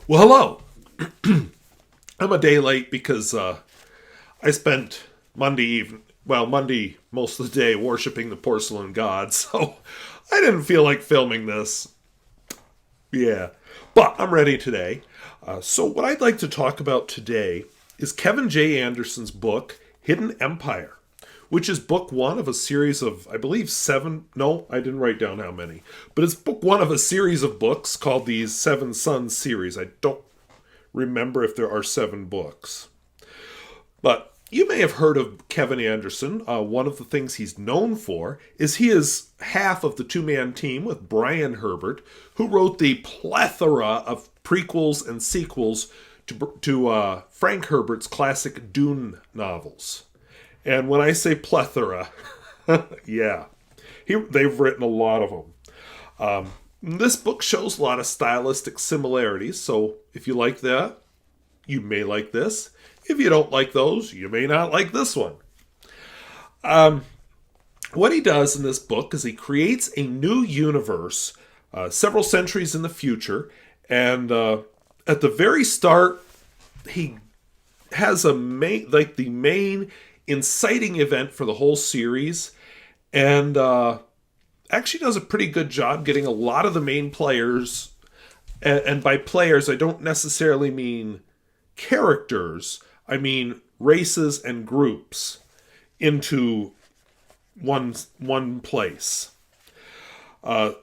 Well, hello. I'm a day late because I spent Monday most of the day worshiping the porcelain god, so I didn't feel like filming this. Yeah, but I'm ready today. So, what I'd like to talk about today is Kevin J. Anderson's book, Hidden Empire, which is book one of a series of, I believe, seven. No, I didn't write down how many, but it's book one of a series of books called the Seven Sons series. I don't remember if there are seven books. But you may have heard of Kevin Anderson. One of the things he's known for is he is half of the two-man team with Brian Herbert, who wrote the plethora of prequels and sequels to Frank Herbert's classic Dune novels. And when I say plethora, yeah, they've written a lot of them. This book shows a lot of stylistic similarities, so if you like that, you may like this. If you don't like those, you may not like this one. What he does in this book is he creates a new universe several centuries in the future, and at the very start, he has the main inciting event for the whole series, and actually does a pretty good job getting a lot of the main players, and by players I don't necessarily mean characters, I mean races and groups, into one place.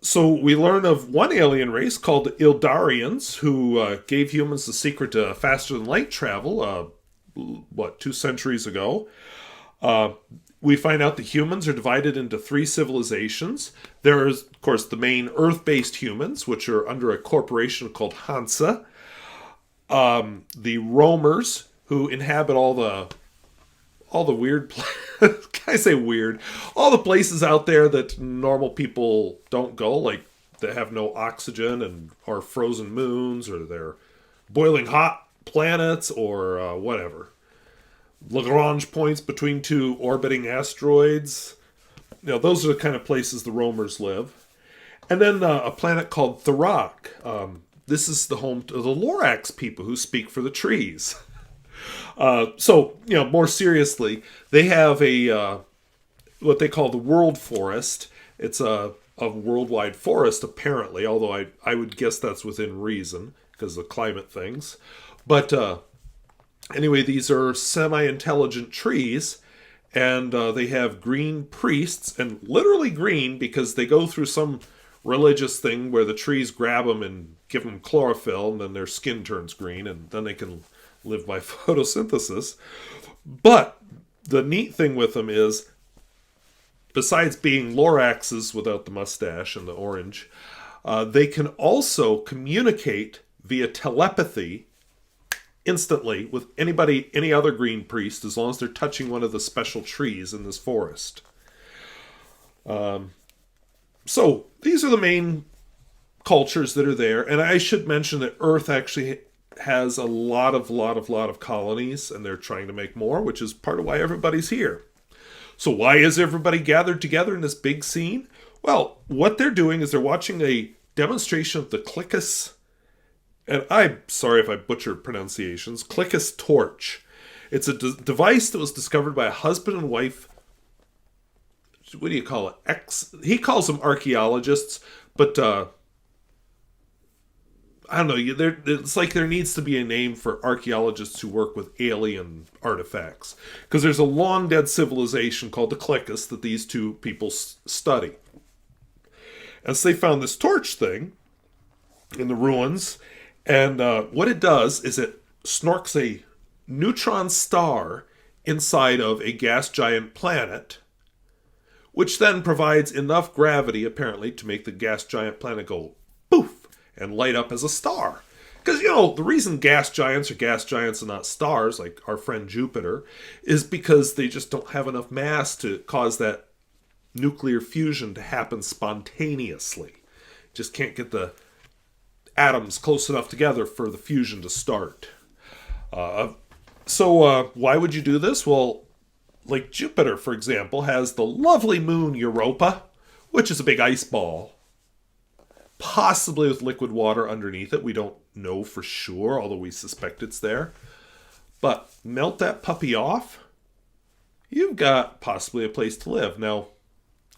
So we learn of one alien race called the Ildarians, who gave humans the secret to faster than light travel, 2 centuries ago. We find out that humans are divided into three civilizations. There is, of course, the main Earth-based humans, which are under a corporation called Hansa. The roamers, who inhabit all the weird can I say weird? All the places out there that normal people don't go, like they have no oxygen and are frozen moons, or they're boiling hot planets, or whatever. Lagrange points between two orbiting asteroids. Those are the kind of places the roamers live. And then a planet called Tharak. This is the home to the Lorax people who speak for the trees. More seriously, they have a what they call the World Forest. It's a worldwide forest, apparently, although I would guess that's within reason because of climate things. But anyway, these are semi-intelligent trees, and they have green priests, and literally green because they go through some religious thing where the trees grab them and give them chlorophyll, and then their skin turns green, and then they can live by photosynthesis. But the neat thing with them is, besides being Loraxes without the mustache and the orange, they can also communicate via telepathy instantly with any other green priest, as long as they're touching one of the special trees in this forest. So these are the main cultures that are there, and I should mention that Earth actually has a lot of colonies, and they're trying to make more, which is part of why everybody's here. So why is everybody gathered together in this big scene? Well, what they're doing is they're watching a demonstration of the Clique, and I'm sorry if I butchered pronunciations, Clique torch. It's a device that was discovered by a husband and wife. What do you call it? He calls them archaeologists, but I don't know. It's like there needs to be a name for archaeologists who work with alien artifacts, because there's a long dead civilization called the Cliques that these two people study. And so they found this torch thing in the ruins, and what it does is it snorks a neutron star inside of a gas giant planet, which then provides enough gravity, apparently, to make the gas giant planet go poof and light up as a star. Because, the reason gas giants are gas giants and not stars, like our friend Jupiter, is because they just don't have enough mass to cause that nuclear fusion to happen spontaneously. Just can't get the atoms close enough together for the fusion to start. So why would you do this? Well, like Jupiter, for example, has the lovely moon Europa, which is a big ice ball, possibly with liquid water underneath it. We don't know for sure, although we suspect it's there. But melt that puppy off, you've got possibly a place to live. Now,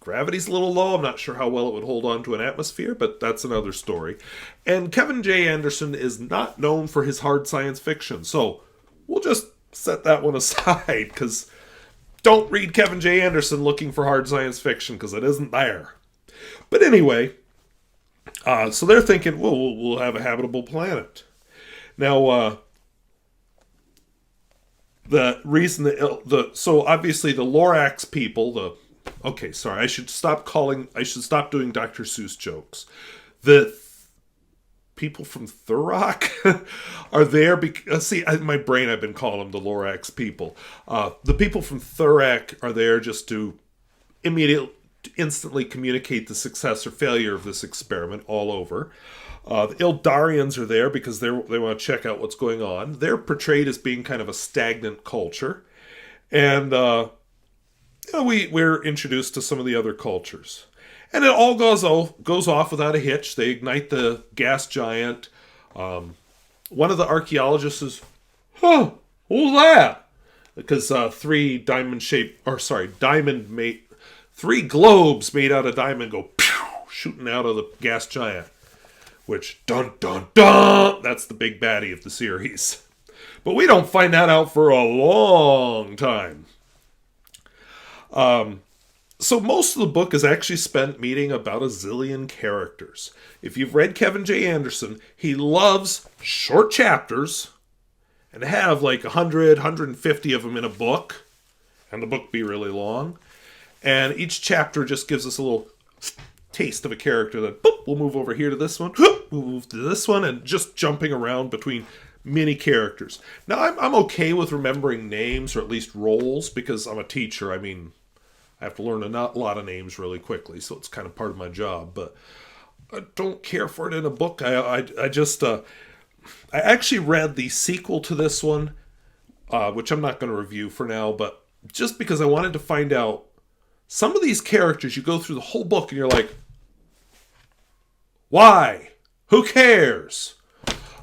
gravity's a little low. I'm not sure how well it would hold on to an atmosphere, but that's another story. And Kevin J. Anderson is not known for his hard science fiction, so we'll just set that one aside, because don't read Kevin J. Anderson looking for hard science fiction, because it isn't there. But anyway, so they're thinking, well, we'll have a habitable planet. Now, the reason so obviously the Lorax people, okay, sorry, I should stop doing Dr. Seuss jokes. The people from Thurrock are there because, see, in my brain I've been calling them the Lorax people. The people from Thurrock are there just to instantly communicate the success or failure of this experiment all over. The Ildarians are there because they want to check out what's going on. They're portrayed as being kind of a stagnant culture. And we're introduced to some of the other cultures. And it all goes off without a hitch. They ignite the gas giant. One of the archaeologists is, what was that? Because three globes made out of diamond go pew, shooting out of the gas giant. Which, dun dun dun, that's the big baddie of the series. But we don't find that out for a long time. So most of the book is actually spent meeting about a zillion characters. If you've read Kevin J. Anderson, he loves short chapters, and to have like 100, 150 of them in a book, and the book be really long. And each chapter just gives us a little taste of a character that, boop, we'll move over here to this one, whoop, we'll move to this one, and just jumping around between many characters. Now, I'm okay with remembering names, or at least roles, because I'm a teacher. I mean, I have to learn a lot of names really quickly, so it's kind of part of my job, but I don't care for it in a book. I actually read the sequel to this one, which I'm not going to review for now, but just because I wanted to find out some of these characters, you go through the whole book and you're like, why? Who cares?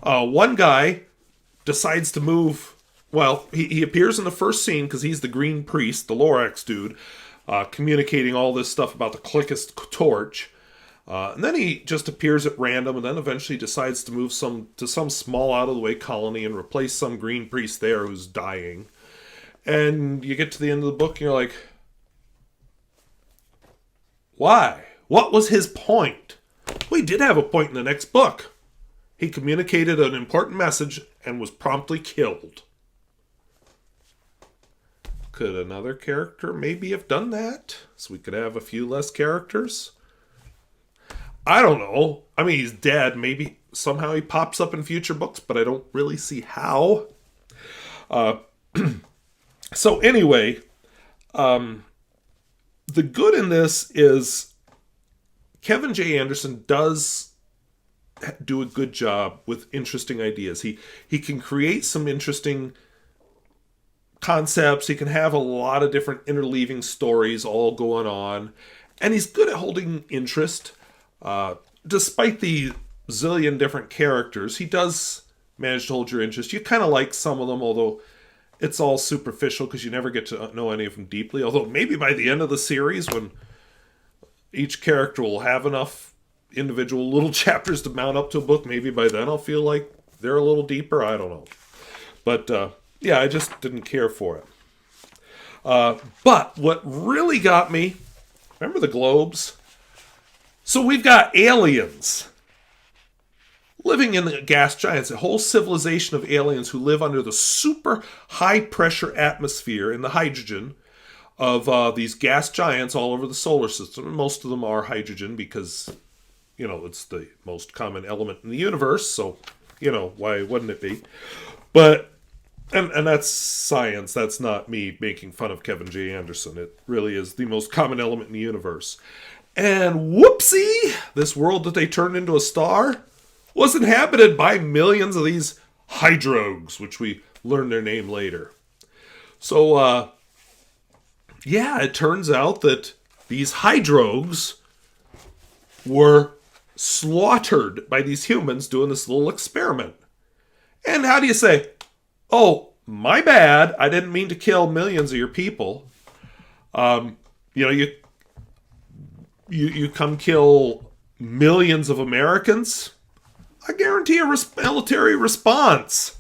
One guy decides to move. Well, he appears in the first scene because he's the Green Priest, the Lorax dude, communicating all this stuff about the Clique torch. And then he just appears at random, and then eventually decides to move to some small out-of-the-way colony and replace some Green Priest there who's dying. And you get to the end of the book and you're like, why? What was his point? Well, he did have a point in the next book. He communicated an important message and was promptly killed. Could another character maybe have done that? So we could have a few less characters? I don't know. I mean, he's dead. Maybe somehow he pops up in future books, but I don't really see how. So anyway, the good in this is Kevin J. Anderson does do a good job with interesting ideas. He can create some interesting concepts. He can have a lot of different interleaving stories all going on. And he's good at holding interest. Despite the zillion different characters, he does manage to hold your interest. You kind of like some of them, although it's all superficial because you never get to know any of them deeply. Although maybe by the end of the series, when each character will have enough individual little chapters to mount up to a book, maybe by then I'll feel like they're a little deeper. I don't know. But yeah, I just didn't care for it. But what really got me, remember the globes? So we've got aliens living in the gas giants, a whole civilization of aliens who live under the super high pressure atmosphere in the hydrogen of these gas giants all over the solar system. And most of them are hydrogen because, it's the most common element in the universe. So, why wouldn't it be? But, and that's science. That's not me making fun of Kevin J. Anderson. It really is the most common element in the universe. And whoopsie, this world that they turned into a star was inhabited by millions of these hydrogues, which we learn their name later. So, it turns out that these hydrogues were slaughtered by these humans doing this little experiment. And how do you say, oh, my bad, I didn't mean to kill millions of your people. You know, you come kill millions of Americans, I guarantee a military response.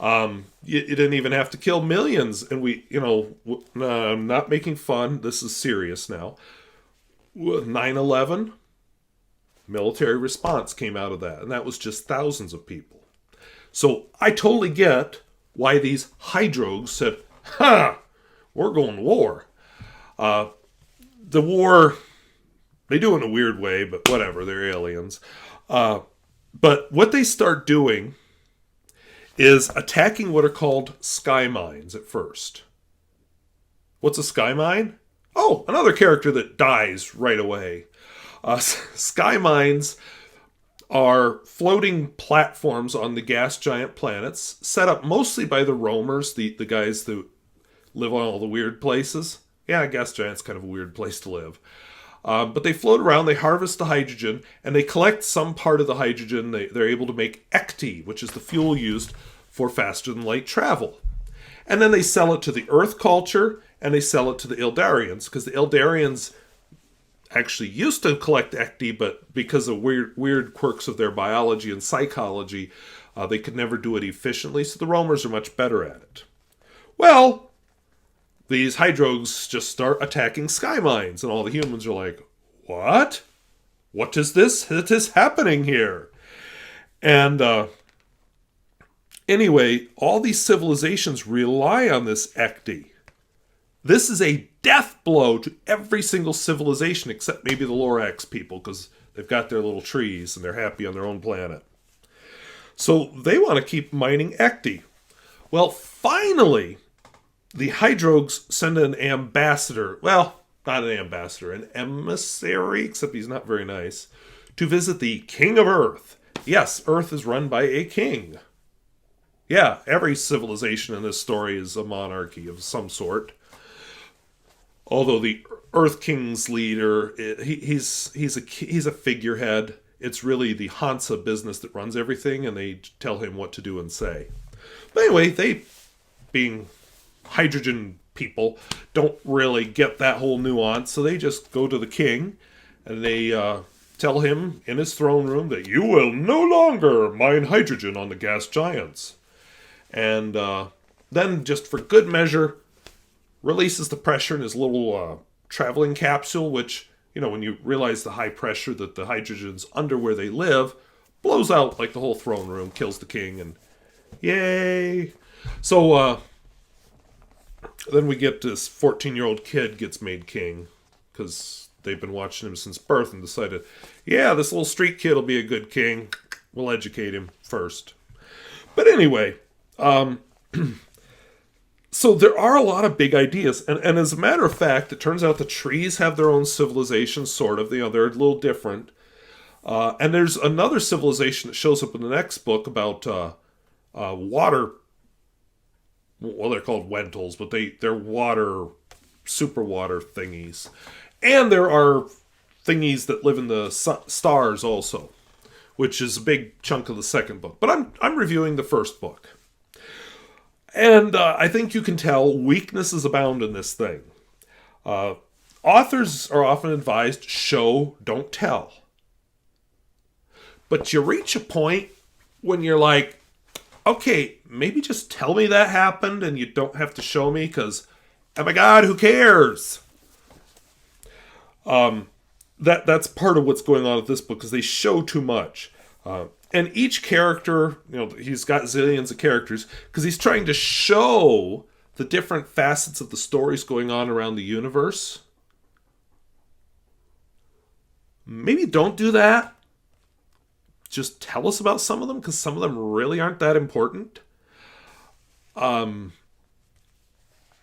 You didn't even have to kill millions. And I'm not making fun. This is serious now. 9/11, military response came out of that. And that was just thousands of people. So I totally get why these hydrogs said, ha, we're going to war. The war, they do it in a weird way, but whatever, they're aliens. But what they start doing is attacking what are called sky mines at first. What's a sky mine? Oh, another character that dies right away. Sky mines are floating platforms on the gas giant planets, set up mostly by the roamers, the guys that live on all the weird places. Yeah, gas giant's kind of a weird place to live. But they float around, they harvest the hydrogen, and they collect some part of the hydrogen. They're able to make ecti, which is the fuel used for faster than light travel. And then they sell it to the Earth culture, and they sell it to the Eldarians, because the Eldarians actually used to collect ecti, but because of weird quirks of their biology and psychology, they could never do it efficiently, so the roamers are much better at it. Well, these hydrogs just start attacking sky mines, and all the humans are like, what? What is this that is happening here? And anyway, all these civilizations rely on this ecti. This is a death blow to every single civilization except maybe the Lorax people, because they've got their little trees and they're happy on their own planet. So they want to keep mining ecti. Well, finally, the hydrogs send an ambassador, well, not an ambassador, an emissary, except he's not very nice, to visit the King of Earth. Yes, Earth is run by a king. Yeah, every civilization in this story is a monarchy of some sort. Although the Earth King's leader, he's a figurehead. It's really the Hansa business that runs everything, and they tell him what to do and say. But anyway, they, being hydrogen people, don't really get that whole nuance, so they just go to the king, and they tell him in his throne room that you will no longer mine hydrogen on the gas giants. And then, just for good measure, releases the pressure in his little traveling capsule, which, you know, when you realize the high pressure that the hydrogen's under where they live, blows out like the whole throne room, kills the king, and yay! So then we get this 14-year-old kid gets made king, because they've been watching him since birth and decided, yeah, this little street kid will be a good king. We'll educate him first. But anyway, so there are a lot of big ideas, and as a matter of fact, it turns out the trees have their own civilization, sort of. You know, they're a little different. And there's another civilization that shows up in the next book about water. Well, they're called Wentles, but they're water, super water thingies. And there are thingies that live in the stars also, which is a big chunk of the second book. But I'm reviewing the first book. And I think you can tell weaknesses abound in this thing. Authors are often advised, show, don't tell. But you reach a point when you're like, okay, maybe just tell me that happened and you don't have to show me, because, oh my God, who cares? That's part of what's going on with this book, because they show too much. And each character, you know, he's got zillions of characters, because he's trying to show the different facets of the stories going on around the universe. Maybe don't do that. Just tell us about some of them, because some of them really aren't that important. You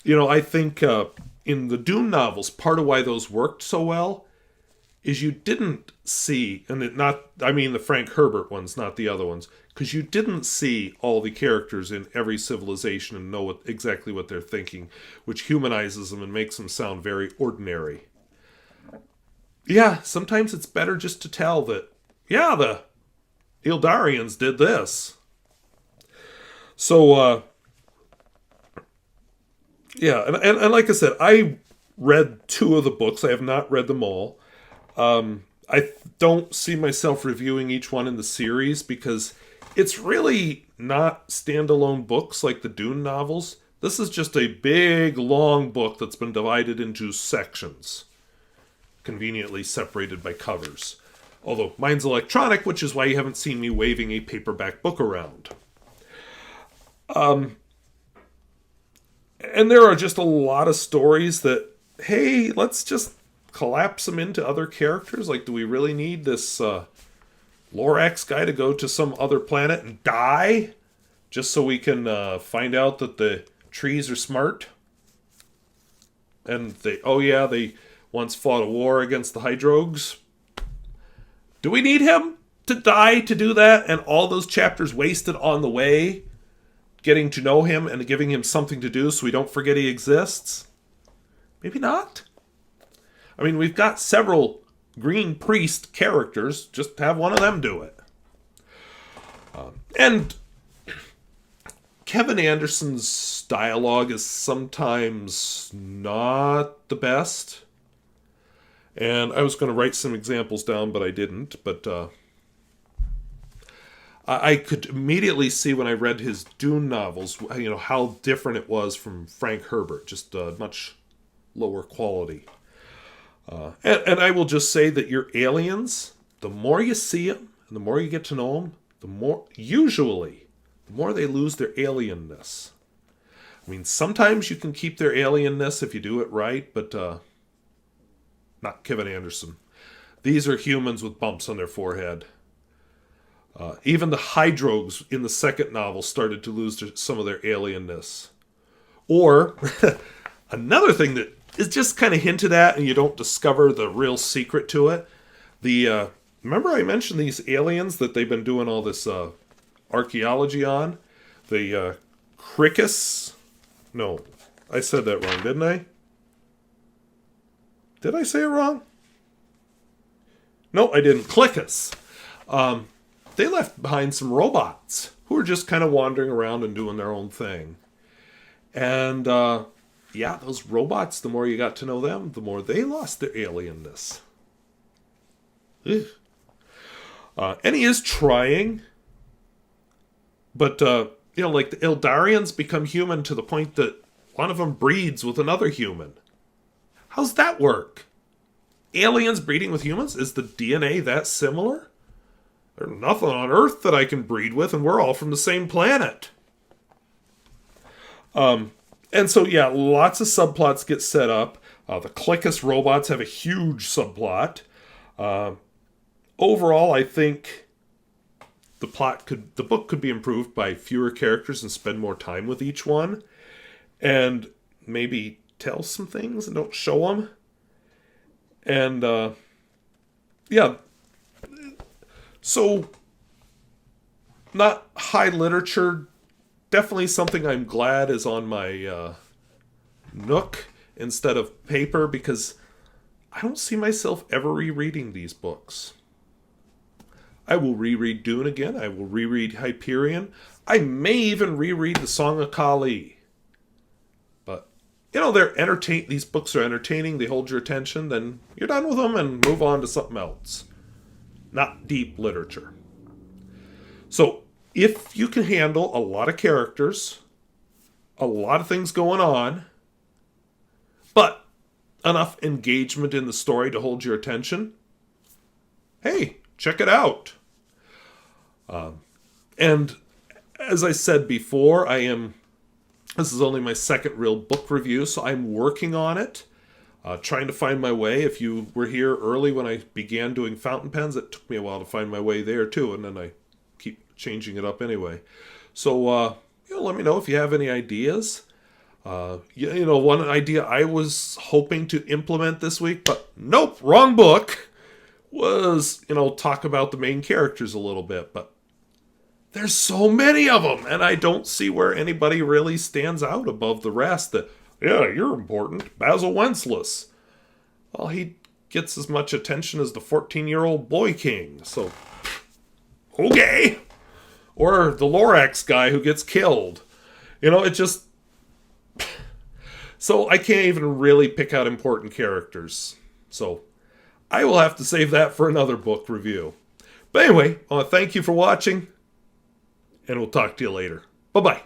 know, I think in the Dune novels, part of why those worked so well is you didn't see, I mean the Frank Herbert ones, not the other ones, because you didn't see all the characters in every civilization and know exactly what they're thinking, which humanizes them and makes them sound very ordinary. Yeah, sometimes it's better just to tell that yeah, the Ildarians did this. So, yeah, and like I said, I read two of the books. I have not read them all. I don't see myself reviewing each one in the series because it's really not standalone books like the Dune novels. This is just a big, long book that's been divided into sections, conveniently separated by covers. Although mine's electronic, which is why you haven't seen me waving a paperback book around. And there are just a lot of stories that, hey, let's just collapse them into other characters. Like, do we really need this Lorax guy to go to some other planet and die just so we can find out that the trees are smart? And they once fought a war against the Hydrogues. Do we need him to die to do that? And all those chapters wasted on the way, getting to know him and giving him something to do so we don't forget he exists? Maybe not. I mean, we've got several Green Priest characters. Just have one of them do it. And Kevin Anderson's dialogue is sometimes not the best. And I was going to write some examples down, but I didn't. But I could immediately see when I read his Dune novels, how different it was from Frank Herbert. Just much lower quality. And I will just say that your aliens, the more you see them, and the more you get to know them, the more they lose their alienness. I mean, sometimes you can keep their alienness if you do it right, but not Kevin Anderson. These are humans with bumps on their forehead. Even the Hydrogues in the second novel started to lose some of their alienness. Or, another thing that is just kind of hinted at and you don't discover the real secret to it. Remember I mentioned these aliens that they've been doing all this archaeology on? The Clique? No, I said that wrong, didn't I? Did I say it wrong? No, I didn't. Clique. They left behind some robots who were just kind of wandering around and doing their own thing. And, those robots, the more you got to know them, the more they lost their alienness. And he is trying. But, like the Ildarians become human to the point that one of them breeds with another human. How's that work? Aliens breeding with humans? Is the DNA that similar? There's nothing on Earth that I can breed with, and we're all from the same planet. And so, lots of subplots get set up. The Clique robots have a huge subplot. Overall, I think the book could be improved by fewer characters and spend more time with each one. And maybe tell some things and don't show them. And, so, not high literature. Definitely something I'm glad is on my Nook instead of paper, because I don't see myself ever rereading these books. I will reread Dune again. I will reread Hyperion. I may even reread The Song of Kali. But, these books are entertaining. They hold your attention. Then you're done with them and move on to something else. Not deep literature. So, if you can handle a lot of characters, a lot of things going on, but enough engagement in the story to hold your attention, hey, check it out. And as I said before, this is only my second real book review, so I'm working on it. Trying to find my way. If you were here early when I began doing fountain pens, it took me a while to find my way there too, and then I keep changing it up anyway. So, let me know if you have any ideas. One idea I was hoping to implement this week, but nope, wrong book, was, talk about the main characters a little bit, but there's so many of them, and I don't see where anybody really stands out above the rest that, yeah, you're important. Basil Wenceslas. Well, he gets as much attention as the 14-year-old boy king. So, okay. Or the Lorax guy who gets killed. It just... So I can't even really pick out important characters. So I will have to save that for another book review. But anyway, I want to thank you for watching, and we'll talk to you later. Bye-bye.